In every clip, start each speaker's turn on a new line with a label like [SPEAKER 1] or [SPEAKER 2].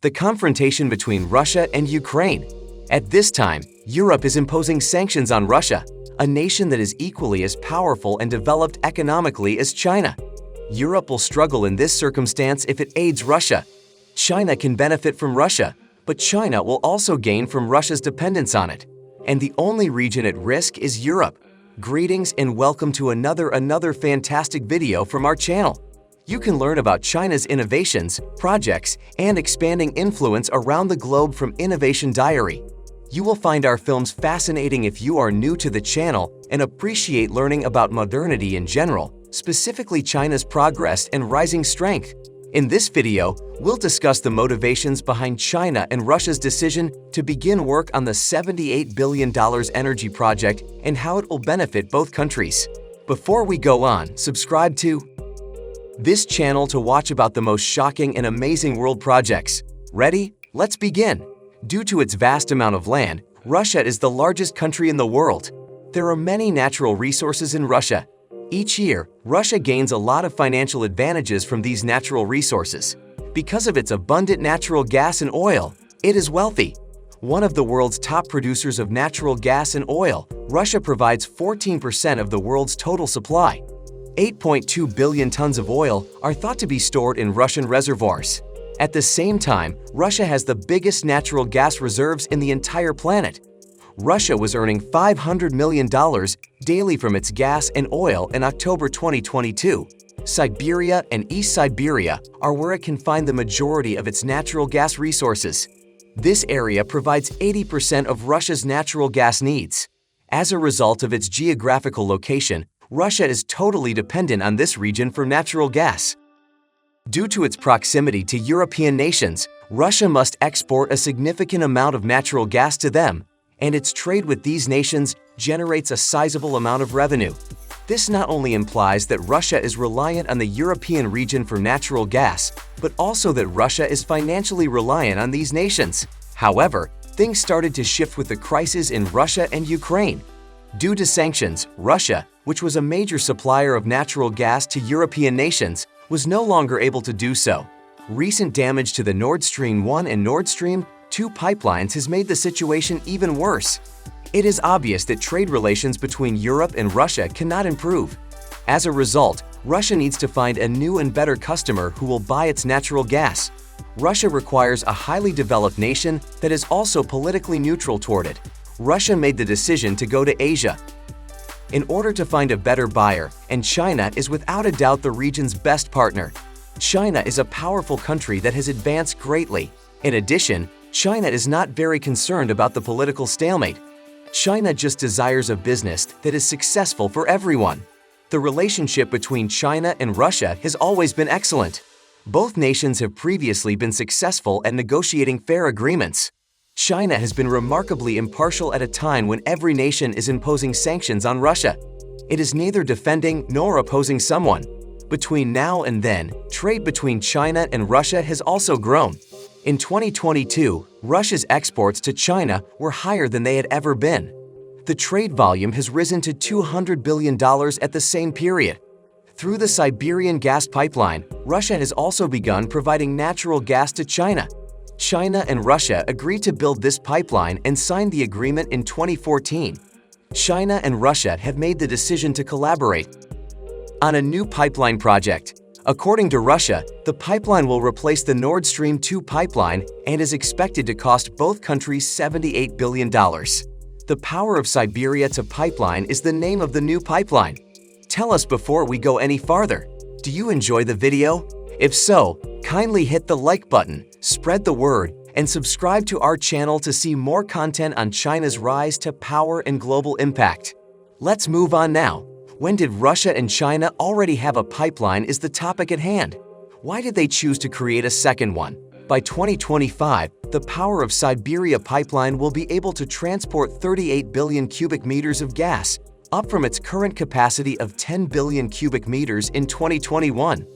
[SPEAKER 1] the confrontation between Russia and Ukraine. At this time, Europe is imposing sanctions on Russia, a nation that is equally as powerful and developed economically as China. Europe will struggle in this circumstance if it aids Russia. China can benefit from Russia, but China will also gain from Russia's dependence on it. And the only region at risk is Europe. Greetings and welcome to another fantastic video from our channel. You can learn about China's innovations, projects, and expanding influence around the globe from Innovation Diary. You will find our films fascinating if you are new to the channel and appreciate learning about modernity in general, specifically China's progress and rising strength. In this video, we'll discuss the motivations behind China and Russia's decision to begin work on the $78 billion energy project and how it will benefit both countries. Before we go on, subscribe to this channel to watch about the most shocking and amazing world projects. Ready? Let's begin. Due to its vast amount of land, Russia is the largest country in the world. There are many natural resources in Russia. Each year, Russia gains a lot of financial advantages from these natural resources. Because of its abundant natural gas and oil, it is wealthy. One of the world's top producers of natural gas and oil, Russia provides 14% of the world's total supply. 8.2 billion tons of oil are thought to be stored in Russian reservoirs. At the same time, Russia has the biggest natural gas reserves in the entire planet. Russia was earning $500 million daily from its gas and oil in October 2022. Siberia and East Siberia are where it can find the majority of its natural gas resources. This area provides 80% of Russia's natural gas needs. As a result of its geographical location, Russia is totally dependent on this region for natural gas. Due to its proximity to European nations, Russia must export a significant amount of natural gas to them, and its trade with these nations generates a sizable amount of revenue. This not only implies that Russia is reliant on the European region for natural gas, but also that Russia is financially reliant on these nations. However, things started to shift with the crisis in Russia and Ukraine. Due to sanctions, Russia, which was a major supplier of natural gas to European nations, was no longer able to do so. Recent damage to the Nord Stream 1 and Nord Stream 2 pipelines has made the situation even worse. It is obvious that trade relations between Europe and Russia cannot improve. As a result, Russia needs to find a new and better customer who will buy its natural gas. Russia requires a highly developed nation that is also politically neutral toward it. Russia made the decision to go to Asia in order to find a better buyer, and China is without a doubt the region's best partner. China is a powerful country that has advanced greatly. In addition, China is not very concerned about the political stalemate. China just desires a business that is successful for everyone. The relationship between China and Russia has always been excellent. Both nations have previously been successful at negotiating fair agreements. China has been remarkably impartial at a time when every nation is imposing sanctions on Russia. It is neither defending nor opposing someone. Between now and then, trade between China and Russia has also grown. In 2022, Russia's exports to China were higher than they had ever been. The trade volume has risen to $200 billion at the same period. Through the Siberian gas pipeline, Russia has also begun providing natural gas to China. China and Russia agreed to build this pipeline and signed the agreement in 2014. China and Russia have made the decision to collaborate on a new pipeline project. According to Russia, the pipeline will replace the Nord Stream 2 pipeline and is expected to cost both countries $78 billion. The Power of Siberia to Pipeline is the name of the new pipeline. Tell us before we go any farther. Do you enjoy the video? If so, kindly hit the like button, spread the word, and subscribe to our channel to see more content on China's rise to power and global impact. Let's move on now. When did Russia and China already have a pipeline is the topic at hand. Why did they choose to create a second one? By 2025, the Power of Siberia pipeline will be able to transport 38 billion cubic meters of gas, up from its current capacity of 10 billion cubic meters in 2021.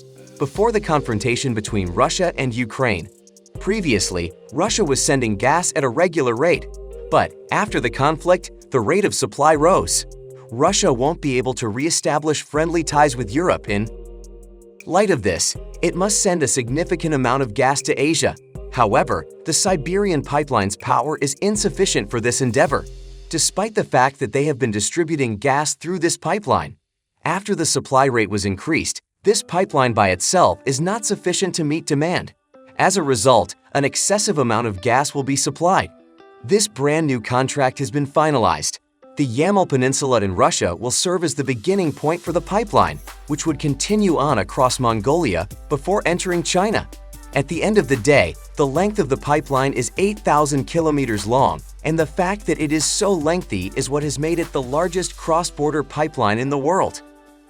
[SPEAKER 1] Before the confrontation between Russia and Ukraine, previously, Russia was sending gas at a regular rate, but after the conflict, the rate of supply rose. Russia won't be able to re-establish friendly ties with Europe in light of this. It must send a significant amount of gas to Asia. However, the Siberian pipeline's power is insufficient for this endeavor, despite the fact that they have been distributing gas through this pipeline. After the supply rate was increased, this pipeline by itself is not sufficient to meet demand. As a result, an excessive amount of gas will be supplied. This brand new contract has been finalized. The Yamal Peninsula in Russia will serve as the beginning point for the pipeline, which would continue on across Mongolia before entering China. At the end of the day, the length of the pipeline is 8,000 kilometers long, and the fact that it is so lengthy is what has made it the largest cross-border pipeline in the world.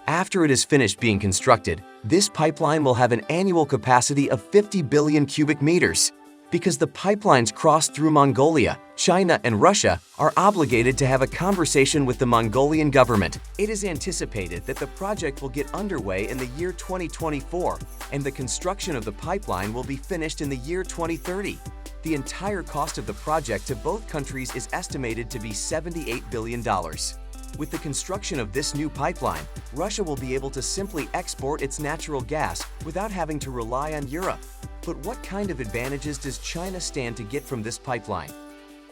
[SPEAKER 1] After it is finished being constructed, this pipeline will have an annual capacity of 50 billion cubic meters. Because the pipelines cross through Mongolia, China, and Russia are obligated to have a conversation with the Mongolian government. It is anticipated that the project will get underway in the year 2024, and the construction of the pipeline will be finished in the year 2030. The entire cost of the project to both countries is estimated to be $78 billion. With the construction of this new pipeline, Russia will be able to simply export its natural gas without having to rely on Europe. But what kind of advantages does China stand to get from this pipeline?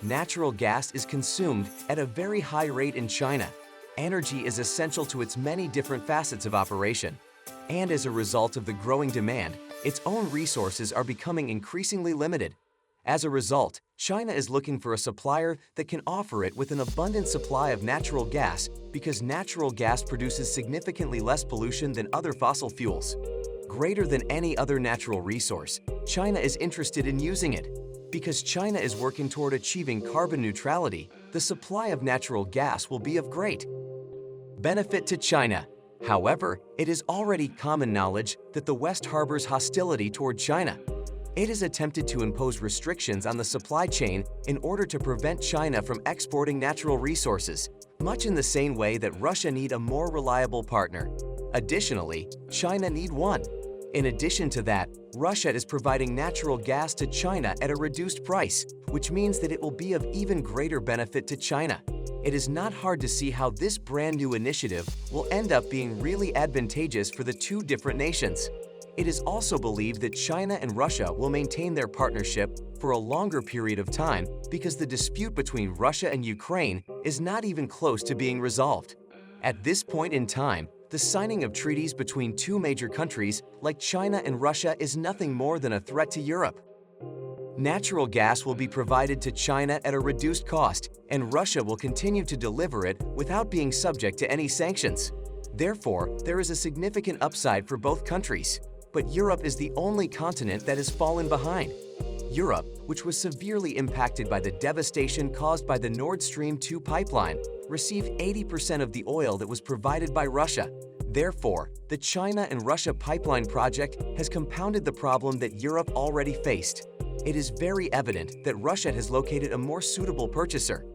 [SPEAKER 1] Natural gas is consumed at a very high rate in China. Energy is essential to its many different facets of operation. And as a result of the growing demand, its own resources are becoming increasingly limited. As a result, China is looking for a supplier that can offer it with an abundant supply of natural gas because natural gas produces significantly less pollution than other fossil fuels. Greater than any other natural resource, China is interested in using it. Because China is working toward achieving carbon neutrality, the supply of natural gas will be of great benefit to China. However, it is already common knowledge that the West harbors hostility toward China. It has attempted to impose restrictions on the supply chain in order to prevent China from exporting natural resources, much in the same way that Russia needs a more reliable partner. Additionally, China needs one. In addition to that, Russia is providing natural gas to China at a reduced price, which means that it will be of even greater benefit to China. It is not hard to see how this brand new initiative will end up being really advantageous for the two different nations. It is also believed that China and Russia will maintain their partnership for a longer period of time because the dispute between Russia and Ukraine is not even close to being resolved. At this point in time, the signing of treaties between two major countries like China and Russia is nothing more than a threat to Europe. Natural gas will be provided to China at a reduced cost, and Russia will continue to deliver it without being subject to any sanctions. Therefore, there is a significant upside for both countries. But Europe is the only continent that has fallen behind. Europe, which was severely impacted by the devastation caused by the Nord Stream 2 pipeline, received 80% of the oil that was provided by Russia. Therefore, the China and Russia pipeline project has compounded the problem that Europe already faced. It is very evident that Russia has located a more suitable purchaser.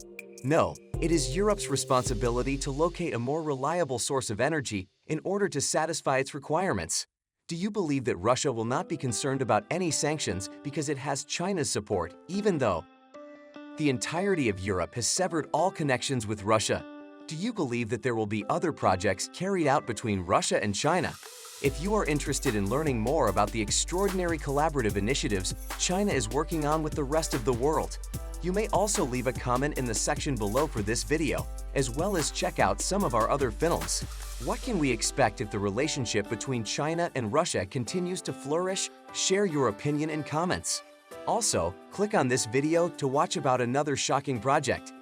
[SPEAKER 1] No, it is Europe's responsibility to locate a more reliable source of energy in order to satisfy its requirements. Do you believe that Russia will not be concerned about any sanctions because it has China's support, even though the entirety of Europe has severed all connections with Russia? Do you believe that there will be other projects carried out between Russia and China? If you are interested in learning more about the extraordinary collaborative initiatives China is working on with the rest of the world, you may also leave a comment in the section below for this video, as well as check out some of our other films. What can we expect if the relationship between China and Russia continues to flourish? Share your opinion in comments. Also, click on this video to watch about another shocking project.